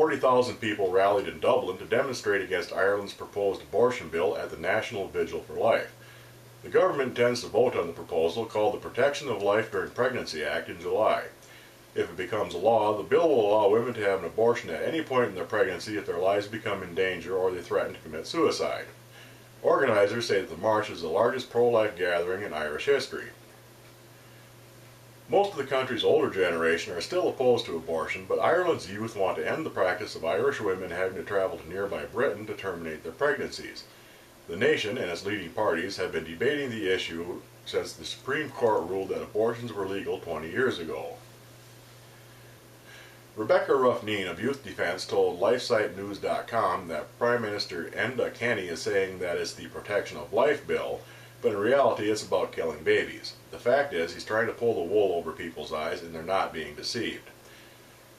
40,000 people rallied in Dublin to demonstrate against Ireland's proposed abortion bill at the National Vigil for Life. The government intends to vote on the proposal, called the Protection of Life During Pregnancy Act, in July. If it becomes a law, the bill will allow women to have an abortion at any point in their pregnancy if their lives become in danger or they threaten to commit suicide. Organizers say that the march is the largest pro-life gathering in Irish history. Most of the country's older generation are still opposed to abortion, but Ireland's youth want to end the practice of Irish women having to travel to nearby Britain to terminate their pregnancies. The nation and its leading parties have been debating the issue since the Supreme Court ruled that abortions were legal 20 years ago. Rebecca Ruffneen of Youth Defense told LifeSiteNews.com that Prime Minister Enda Kenny is saying that it's the Protection of Life bill, but in reality it's about killing babies. The fact is, he's trying to pull the wool over people's eyes and they're not being deceived.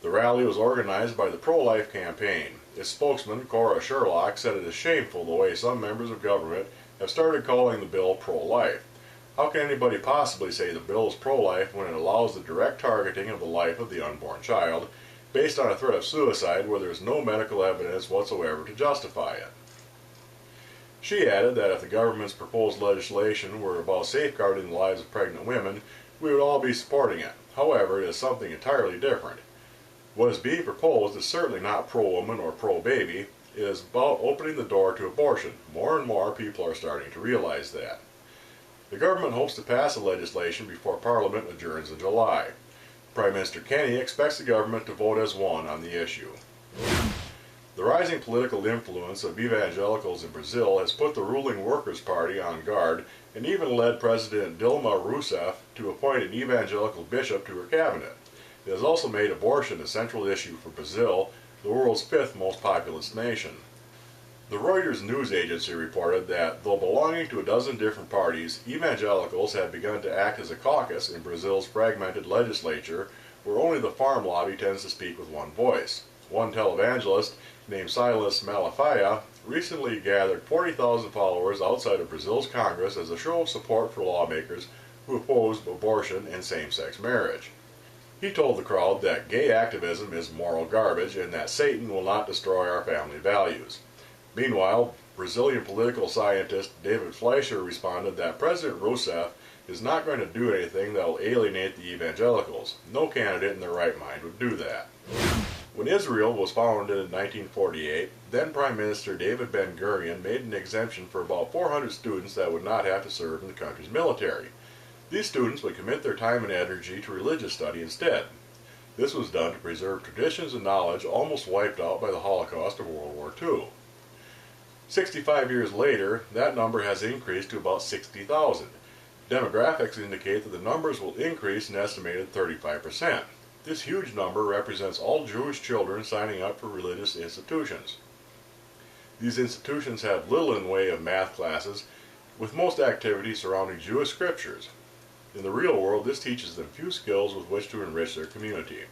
The rally was organized by the Pro-Life Campaign. Its spokesman, Cora Sherlock, said it is shameful the way some members of government have started calling the bill pro-life. How can anybody possibly say the bill is pro-life when it allows the direct targeting of the life of the unborn child, based on a threat of suicide where there is no medical evidence whatsoever to justify it? She added that if the government's proposed legislation were about safeguarding the lives of pregnant women, we would all be supporting it. However, it is something entirely different. What is being proposed is certainly not pro-woman or pro-baby. It is about opening the door to abortion. More and more people are starting to realize that. The government hopes to pass the legislation before Parliament adjourns in July. Prime Minister Kenny expects the government to vote as one on the issue. The rising political influence of evangelicals in Brazil has put the ruling Workers' Party on guard and even led President Dilma Rousseff to appoint an evangelical bishop to her cabinet. It has also made abortion a central issue for Brazil, the world's fifth most populous nation. The Reuters news agency reported that, though belonging to a dozen different parties, evangelicals have begun to act as a caucus in Brazil's fragmented legislature, where only the farm lobby tends to speak with one voice. One televangelist, named Silas Malafaia, recently gathered 40,000 followers outside of Brazil's Congress as a show of support for lawmakers who oppose abortion and same-sex marriage. He told the crowd that gay activism is moral garbage and that Satan will not destroy our family values. Meanwhile, Brazilian political scientist David Fleischer responded that President Rousseff is not going to do anything that will alienate the evangelicals. No candidate in their right mind would do that. When Israel was founded in 1948, then Prime Minister David Ben-Gurion made an exemption for about 400 students that would not have to serve in the country's military. These students would commit their time and energy to religious study instead. This was done to preserve traditions and knowledge almost wiped out by the Holocaust of World War II. 65 years later, that number has increased to about 60,000. Demographics indicate that the numbers will increase an estimated 35%. This huge number represents all Jewish children signing up for religious institutions. These institutions have little in the way of math classes, with most activities surrounding Jewish scriptures. In the real world, this teaches them few skills with which to enrich their community.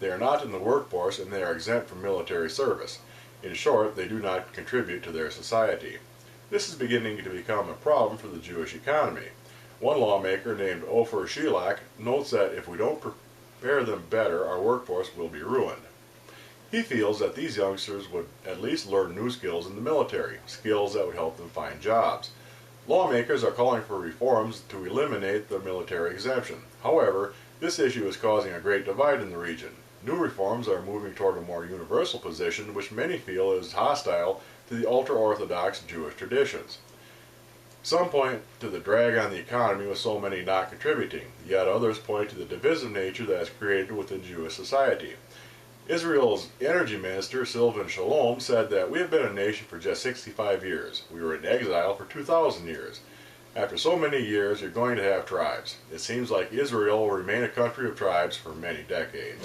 They are not in the workforce and they are exempt from military service. In short, they do not contribute to their society. This is beginning to become a problem for the Jewish economy. One lawmaker named Ofer Shilak notes that if we don't prepare them better, our workforce will be ruined. He feels that these youngsters would at least learn new skills in the military, skills that would help them find jobs. Lawmakers are calling for reforms to eliminate the military exemption. However, this issue is causing a great divide in the region. New reforms are moving toward a more universal position, which many feel is hostile to the ultra-orthodox Jewish traditions. Some point to the drag on the economy with so many not contributing, yet others point to the divisive nature that is created within Jewish society. Israel's energy minister, Sylvan Shalom, said that we have been a nation for just 65 years. We were in exile for 2,000 years. After so many years, you're going to have tribes. It seems like Israel will remain a country of tribes for many decades.